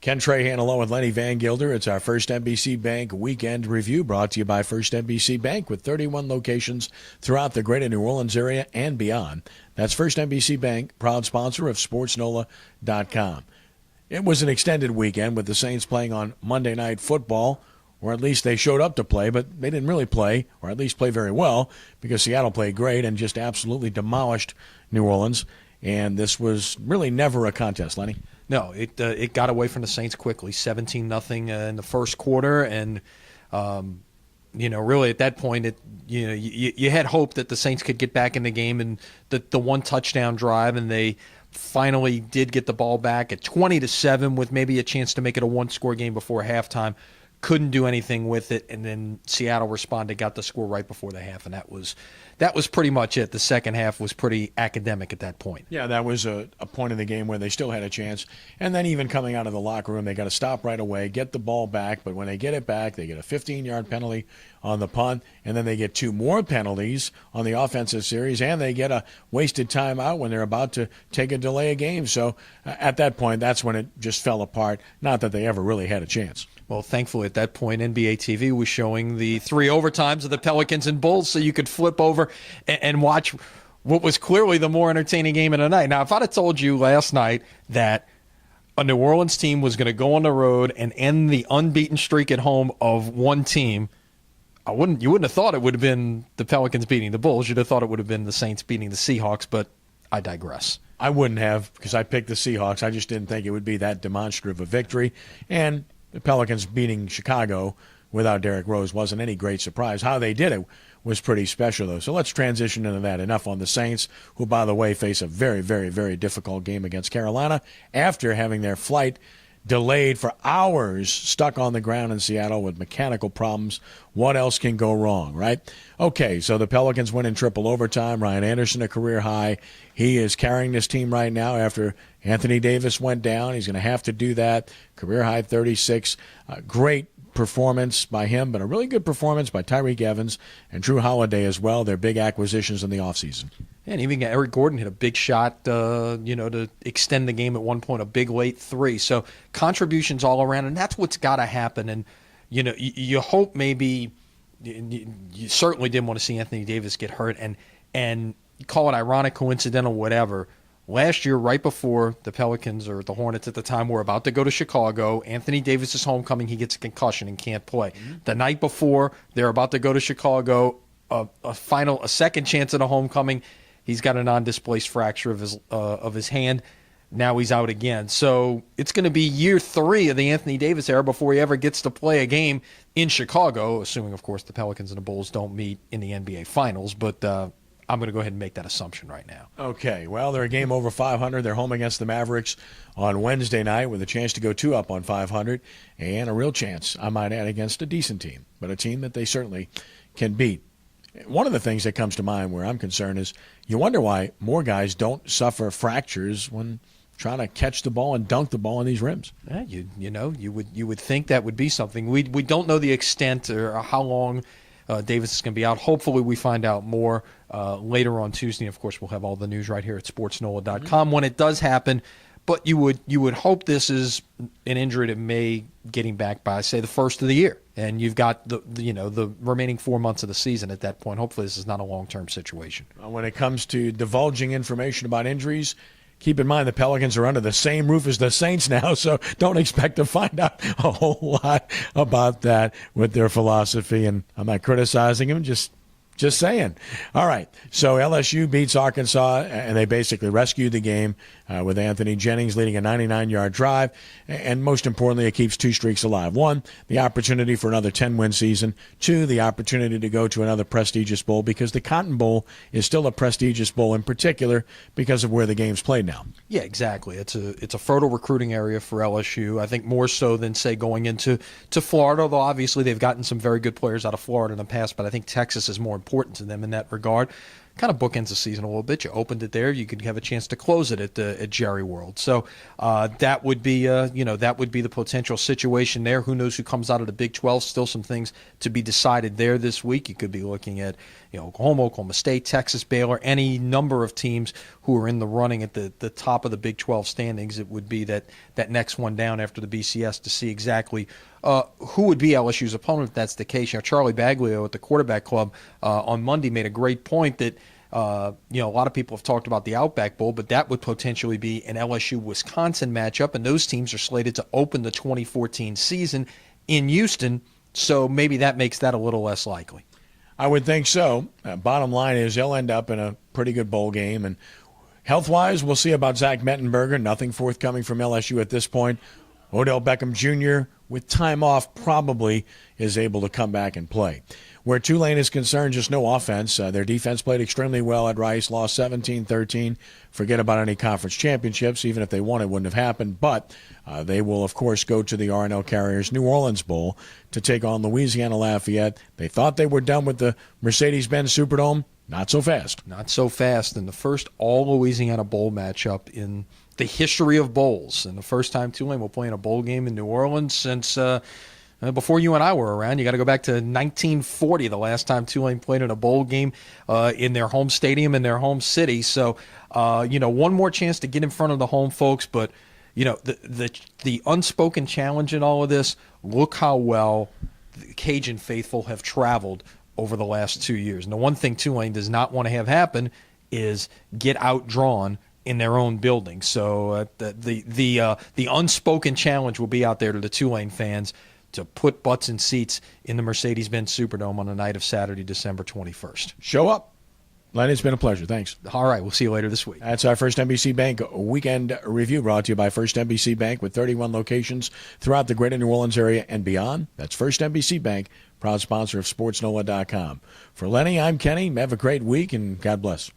Ken Trahan along with Lenny Vangilder. It's our First NBC Bank Weekend Review brought to you by First NBC Bank with 31 locations throughout the greater New Orleans area and beyond. That's First NBC Bank, proud sponsor of SportsNola.com. It was an extended weekend with the Saints playing on Monday Night Football, or at least they showed up to play, but they didn't really play, or at least play very well, because Seattle played great and just absolutely demolished New Orleans. And this was really never a contest, Lenny. No, it got away from the Saints quickly, 17-0 in the first quarter, and really at that point, you had hope that the Saints could get back in the game, and the one touchdown drive, and they finally did get the ball back at 20-7 with maybe a chance to make it a one-score game before halftime. Couldn't do anything with it, and then Seattle responded, got the score right before the half, and that was pretty much it. The second half was pretty academic at that point. Yeah, that was a point in the game where they still had a chance, and then even coming out of the locker room, they got to stop right away, get the ball back, but when they get it back, they get a 15-yard penalty on the punt, and then they get two more penalties on the offensive series, and they get a wasted timeout when they're about to take a delay of game. So at that point, that's when it just fell apart, not that they ever really had a chance. Well, thankfully, at that point, NBA TV was showing the 3 overtimes of the Pelicans and Bulls, so you could flip over and watch what was clearly the more entertaining game of the night. Now, if I'd have told you last night that a New Orleans team was going to go on the road and end the unbeaten streak at home of one team, you wouldn't have thought it would have been the Pelicans beating the Bulls. You'd have thought it would have been the Saints beating the Seahawks, but I digress. I wouldn't have, because I picked the Seahawks. I just didn't think it would be that demonstrative a victory. And the Pelicans beating Chicago without Derrick Rose wasn't any great surprise. How they did it was pretty special, though. So let's transition into that. Enough on the Saints, who, by the way, face a very, very, very difficult game against Carolina after having their flight delayed for hours, stuck on the ground in Seattle with mechanical problems. What else can go wrong, right? Okay, so the Pelicans win in triple overtime. Ryan Anderson, a career high. He is carrying this team right now after Anthony Davis went down. He's going to have to do that. Career high 36. Great performance by him, but a really good performance by Tyreek Evans and Drew Holiday as well. They're big acquisitions in the offseason. And even Eric Gordon hit a big shot, to extend the game at one point, a big late 3. So contributions all around, and that's what's got to happen. And, you hope maybe you certainly didn't want to see Anthony Davis get hurt, and you call it ironic, coincidental, whatever. Last year, right before the Pelicans, or the Hornets at the time, were about to go to Chicago, Anthony Davis' homecoming, he gets a concussion and can't play. Mm-hmm. The night before, they're about to go to Chicago, a second chance at a homecoming. He's got a non-displaced fracture of his hand. Now he's out again. So it's going to be year 3 of the Anthony Davis era before he ever gets to play a game in Chicago, assuming, of course, the Pelicans and the Bulls don't meet in the NBA Finals. But I'm going to go ahead and make that assumption right now. Okay, well, they're a game over 500. They're home against the Mavericks on Wednesday night with a chance to go 2 up on 500 and a real chance, I might add, against a decent team, but a team that they certainly can beat. One of the things that comes to mind where I'm concerned is you wonder why more guys don't suffer fractures when trying to catch the ball and dunk the ball in these rims. Yeah, you would think that would be something. We don't know the extent or how long Davis is going to be out. Hopefully we find out more later on Tuesday. Of course, we'll have all the news right here at SportsNola.com when it does happen. But you would hope this is an injury that may getting back by, say, the first of the year, and you've got the remaining 4 months of the season at that point. Hopefully, this is not a long-term situation. When it comes to divulging information about injuries, keep in mind the Pelicans are under the same roof as the Saints now, so don't expect to find out a whole lot about that with their philosophy. And I'm not criticizing them, just saying. All right, so LSU beats Arkansas, and they basically rescued the game with Anthony Jennings leading a 99-yard drive. And most importantly, it keeps 2 streaks alive. 1, the opportunity for another 10-win season. 2, the opportunity to go to another prestigious bowl, because the Cotton Bowl is still a prestigious bowl in particular because of where the game's played now. Yeah, exactly. It's a fertile recruiting area for LSU. I think more so than, say, going into Florida, although obviously they've gotten some very good players out of Florida in the past, but I think Texas is more important to them in that regard. Kind of bookends the season a little bit. You opened it there, you could have a chance to close it at Jerry World. So that would be the potential situation there. Who knows who comes out of the Big 12? Still some things to be decided there this week. You could be looking at Oklahoma, Oklahoma State, Texas, Baylor, any number of teams who are in the running at the top of the Big 12 standings. It would be that next one down after the BCS to see exactly who would be LSU's opponent if that's the case. Charlie Baglio at the quarterback club on Monday made a great point that a lot of people have talked about the Outback Bowl, but that would potentially be an LSU-Wisconsin matchup, and those teams are slated to open the 2014 season in Houston, so maybe that makes that a little less likely. I would think so. Bottom line is they'll end up in a pretty good bowl game, and health-wise, we'll see about Zach Mettenberger. Nothing forthcoming from LSU at this point. Odell Beckham Jr., with time off, probably is able to come back and play. Where Tulane is concerned, just no offense. Their defense played extremely well at Rice, lost 17-13. Forget about any conference championships. Even if they won, it wouldn't have happened. But they will, of course, go to the R+L Carriers New Orleans Bowl to take on Louisiana Lafayette. They thought they were done with the Mercedes-Benz Superdome. Not so fast. Not so fast. And the first all-Louisiana Bowl matchup in the history of bowls. And the first time Tulane will play in a bowl game in New Orleans since before you and I were around. You got to go back to 1940, the last time Tulane played in a bowl game in their home stadium in their home city. So, one more chance to get in front of the home folks. But, the unspoken challenge in all of this, look how well the Cajun faithful have traveled over the last 2 years. And the one thing Tulane does not want to have happen is get outdrawn in their own building. So the unspoken challenge will be out there to the Tulane fans to put butts in seats in the Mercedes-Benz Superdome on the night of Saturday, December 21st. Show up. Lenny, it's been a pleasure. Thanks. All right, we'll see you later this week. That's our First NBC Bank Weekend Review, brought to you by First NBC Bank with 31 locations throughout the greater New Orleans area and beyond. That's First NBC Bank, proud sponsor of SportsNola.com. For Lenny, I'm Kenny. Have a great week, and God bless.